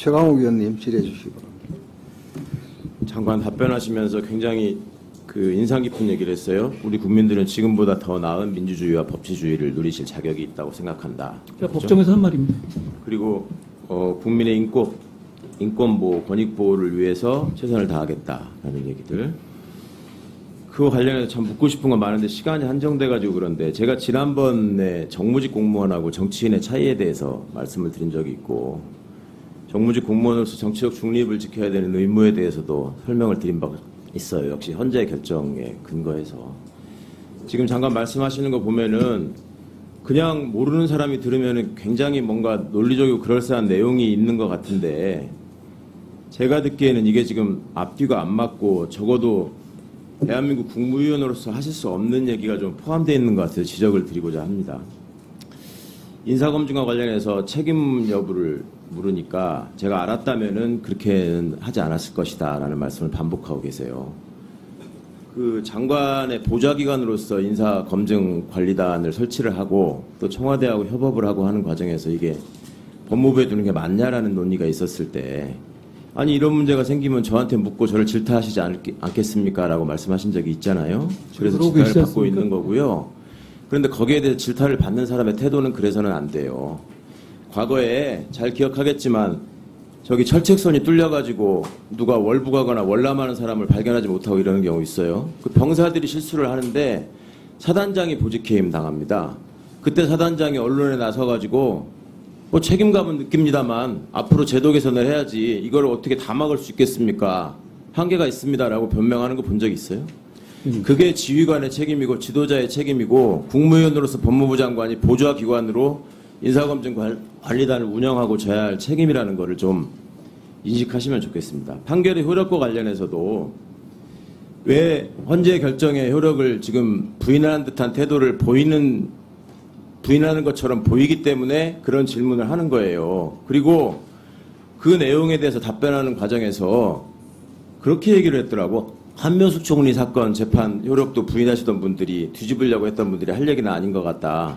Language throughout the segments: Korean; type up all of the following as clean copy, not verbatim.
최강욱 의원님 질의해 주시기 바랍니다. 장관 답변하시면서 굉장히 인상 깊은 얘기를 했어요. 우리 국민들은 지금보다 더 나은 민주주의와 법치주의를 누리실 자격이 있다고 생각한다. 그렇죠? 법정에서 한 말입니다. 그리고 국민의 인권 보호, 권익 보호를 위해서 최선을 다하겠다라는 얘기들. 그거 관련해서 참 묻고 싶은 건 많은데 시간이 한정돼가지고 그런데 제가 지난번에 정무직 공무원하고 정치인의 차이에 대해서 말씀을 드린 적이 있고 정무직 공무원으로서 정치적 중립을 지켜야 되는 의무에 대해서도 설명을 드린 바가 있어요. 역시 헌재 결정에 근거해서. 지금 장관 말씀하시는 거 보면은 그냥 모르는 사람이 들으면은 굉장히 뭔가 논리적이고 그럴싸한 내용이 있는 것 같은데 제가 듣기에는 이게 지금 앞뒤가 안 맞고 적어도 대한민국 국무위원으로서 하실 수 없는 얘기가 좀 포함되어 있는 것 같아서 지적을 드리고자 합니다. 인사검증과 관련해서 책임 여부를 물으니까 제가 알았다면은 그렇게는 하지 않았을 것이다 라는 말씀을 반복하고 계세요. 그 장관의 보좌기관으로서 인사검증관리단을 설치를 하고 또 청와대하고 협업을 하고 하는 과정에서 이게 법무부에 두는 게 맞냐라는 논의가 있었을 때 아니 이런 문제가 생기면 저한테 묻고 저를 질타하시지 않겠습니까? 라고 말씀하신 적이 있잖아요. 그래서 질타를 받고 있는 거고요. 그런데 거기에 대해 질타를 받는 사람의 태도는 그래서는 안 돼요. 과거에 잘 기억하겠지만 저기 철책선이 뚫려가지고 누가 월북하거나 월남하는 사람을 발견하지 못하고 이러는 경우 있어요. 그 병사들이 실수를 하는데 사단장이 보직해임 당합니다. 그때 사단장이 언론에 나서가지고 뭐 책임감은 느낍니다만 앞으로 제도 개선을 해야지 이걸 어떻게 다 막을 수 있겠습니까? 한계가 있습니다라고 변명하는 거 본 적 있어요? 그게 지휘관의 책임이고 지도자의 책임이고 국무위원으로서 법무부 장관이 보좌기관으로 인사검증관리단을 운영하고 져야 할 책임이라는 거를 좀 인식하시면 좋겠습니다. 판결의 효력과 관련해서도 왜 헌재 결정의 효력을 지금 부인하는 듯한 태도를 부인하는 것처럼 보이기 때문에 그런 질문을 하는 거예요. 그리고 그 내용에 대해서 답변하는 과정에서 그렇게 얘기를 했더라고. 한명숙 총리 사건 재판 효력도 부인하시던 분들이 뒤집으려고 했던 분들이 할 얘기는 아닌 것 같다.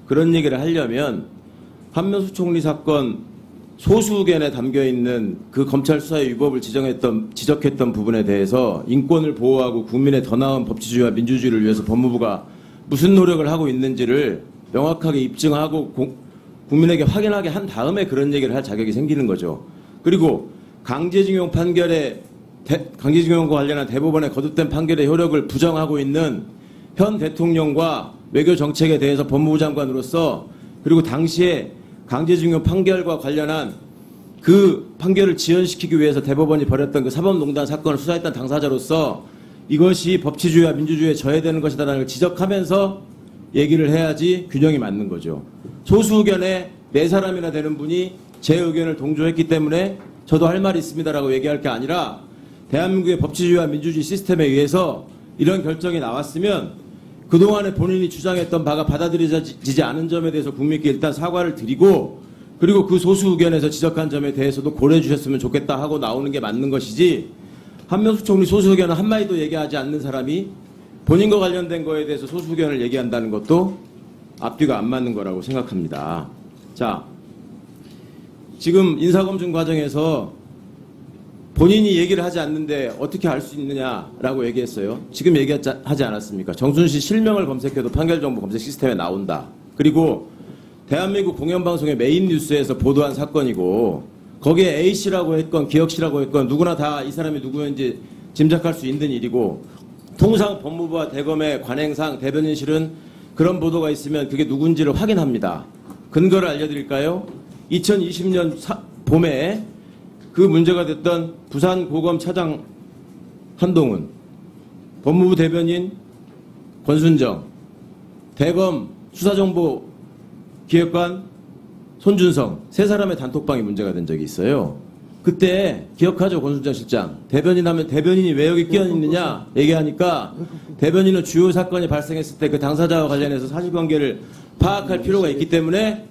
그런 얘기를 하려면 한명숙 총리 사건 소수 의견에 담겨있는 그 검찰 수사의 위법을 지적했던 부분에 대해서 인권을 보호하고 국민의 더 나은 법치주의와 민주주의를 위해서 법무부가 무슨 노력을 하고 있는지를 명확하게 입증하고 국민에게 확인하게 한 다음에 그런 얘기를 할 자격이 생기는 거죠. 그리고 강제징용과 관련한 대법원의 거듭된 판결의 효력을 부정하고 있는 현 대통령과 외교정책에 대해서 법무부 장관으로서 그리고 당시에 강제징용 판결과 관련한 그 판결을 지연시키기 위해서 대법원이 벌였던 그 사법농단 사건을 수사했던 당사자로서 이것이 법치주의와 민주주의에 저해되는 것이다라는 걸 지적하면서 얘기를 해야지 균형이 맞는 거죠. 소수 의견에 4사람이나 되는 분이 제 의견을 동조했기 때문에 저도 할 말이 있습니다라고 얘기할 게 아니라 대한민국의 법치주의와 민주주의 시스템에 의해서 이런 결정이 나왔으면 그동안에 본인이 주장했던 바가 받아들여지지 않은 점에 대해서 국민께 일단 사과를 드리고 그리고 그 소수 의견에서 지적한 점에 대해서도 고려해 주셨으면 좋겠다 하고 나오는 게 맞는 것이지 한명숙 총리 소수 의견은 한마디도 얘기하지 않는 사람이 본인과 관련된 거에 대해서 소수 의견을 얘기한다는 것도 앞뒤가 안 맞는 거라고 생각합니다. 자, 지금 인사검증 과정에서 본인이 얘기를 하지 않는데 어떻게 알 수 있느냐라고 얘기했어요. 지금 얘기하지 않았습니까? 정순신 실명을 검색해도 판결정보 검색 시스템에 나온다. 그리고 대한민국 공영방송의 메인 뉴스에서 보도한 사건이고 거기에 A씨라고 했건 기혁씨라고 했건 누구나 다 이 사람이 누구인지 짐작할 수 있는 일이고 통상 법무부와 대검의 관행상 대변인실은 그런 보도가 있으면 그게 누군지를 확인합니다. 근거를 알려드릴까요? 2020년 봄에 그 문제가 됐던 부산고검 차장 한동훈, 법무부 대변인 권순정, 대검 수사정보기획관 손준성 3사람의 단톡방이 문제가 된 적이 있어요. 그때 기억하죠, 권순정 실장. 대변인 하면 대변인이 왜 여기 끼어있느냐 얘기하니까 대변인은 주요 사건이 발생했을 때 그 당사자와 관련해서 사실관계를 파악할 필요가 있기 때문에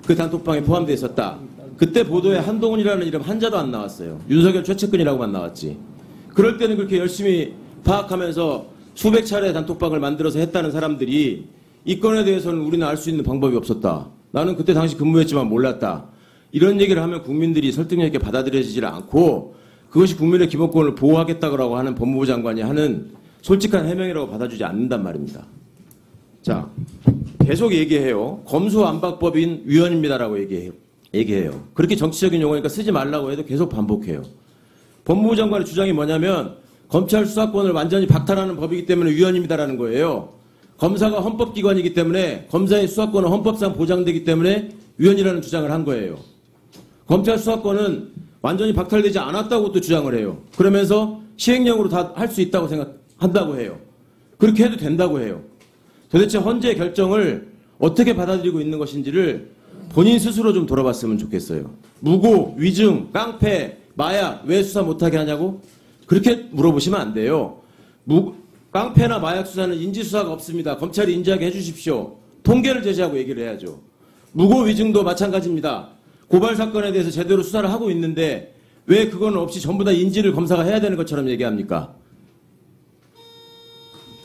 그 단톡방에 포함되어 있었다. 그때 보도에 한동훈이라는 이름 한자도 안 나왔어요. 윤석열 최측근이라고만 나왔지. 그럴 때는 그렇게 열심히 파악하면서 수백 차례 단톡방을 만들어서 했다는 사람들이 이 건에 대해서는 우리는 알 수 있는 방법이 없었다. 나는 그때 당시 근무했지만 몰랐다. 이런 얘기를 하면 국민들이 설득력 있게 받아들여지질 않고 그것이 국민의 기본권을 보호하겠다고 하는 법무부 장관이 하는 솔직한 해명이라고 받아주지 않는단 말입니다. 자, 계속 얘기해요. 검수안박법인 위헌입니다라고 얘기해요. 그렇게 정치적인 용어니까 쓰지 말라고 해도 계속 반복해요. 법무부 장관의 주장이 뭐냐면 검찰 수사권을 완전히 박탈하는 법이기 때문에 위헌입니다라는 거예요. 검사가 헌법기관이기 때문에 검사의 수사권은 헌법상 보장되기 때문에 위헌이라는 주장을 한 거예요. 검찰 수사권은 완전히 박탈되지 않았다고 또 주장을 해요. 그러면서 시행령으로 다 할 수 있다고 생각한다고 해요. 그렇게 해도 된다고 해요. 도대체 헌재 결정을 어떻게 받아들이고 있는 것인지를 본인 스스로 좀 돌아봤으면 좋겠어요. 무고, 위증, 깡패, 마약 왜 수사 못하게 하냐고? 그렇게 물어보시면 안 돼요. 깡패나 마약 수사는 인지수사가 없습니다. 검찰이 인지하게 해주십시오. 통계를 제시하고 얘기를 해야죠. 무고, 위증도 마찬가지입니다. 고발 사건에 대해서 제대로 수사를 하고 있는데 왜 그건 없이 전부 다 인지를 검사가 해야 되는 것처럼 얘기합니까?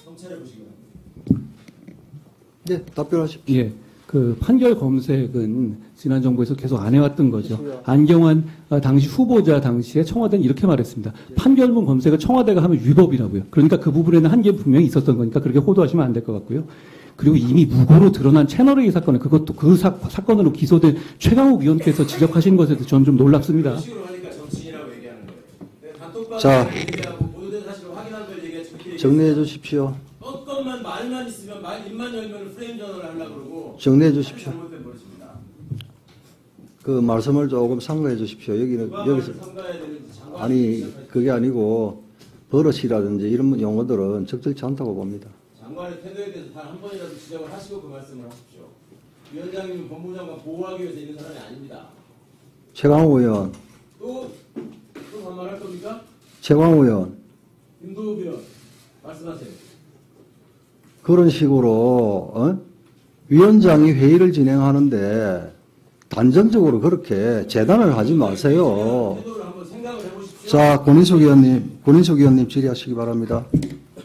검찰해 보시기 바랍니다. 네, 답변하십시오. 예. 그 판결 검색은 지난 정부에서 계속 안 해왔던 거죠. 안경환 당시 후보자 당시에 청와대는 이렇게 말했습니다. 판결문 검색을 청와대가 하면 위법이라고요. 그러니까 그 부분에는 한계 분명히 있었던 거니까 그렇게 호도하시면 안 될 것 같고요. 그리고 이미 무고로 드러난 채널A 사건에 그것도 그 사건으로 기소된 최강욱 위원께서 지적하신 것에 대해서 저는 좀 놀랍습니다. 그런 식으로 하니까 정치인이라고 얘기하는 거예요. 단톡방에 자, 얘기하고 보도된 사실을 확인한 걸 얘기해 정리해 주십시오. 헛것만 말만 있으면 입만 열면 프레임 전환을 하려고 그러고 정리해 주십시오. 잘못된 버릇입니다. 그 말씀을 조금 상가해 주십시오. 여기는 여기서 아니 그게 아니고 버릇이라든지 이런 용어들은 적절치 않다고 봅니다. 장관의 태도에 대해서 단 한 번이라도 지적을 하시고 그 말씀을 하십시오. 위원장님은 법무부 장관 보호하기 위해서 있는 사람이 아닙니다. 최강욱 의원, 또 반말할 겁니까? 최강욱 의원, 김도우 의원 말씀하세요. 그런 식으로 위원장이 회의를 진행하는데 단정적으로 그렇게 재단을 하지 마세요. 태도를 한번 생각을 해보십시오. 자, 권인숙 의원님 질의하시기 바랍니다.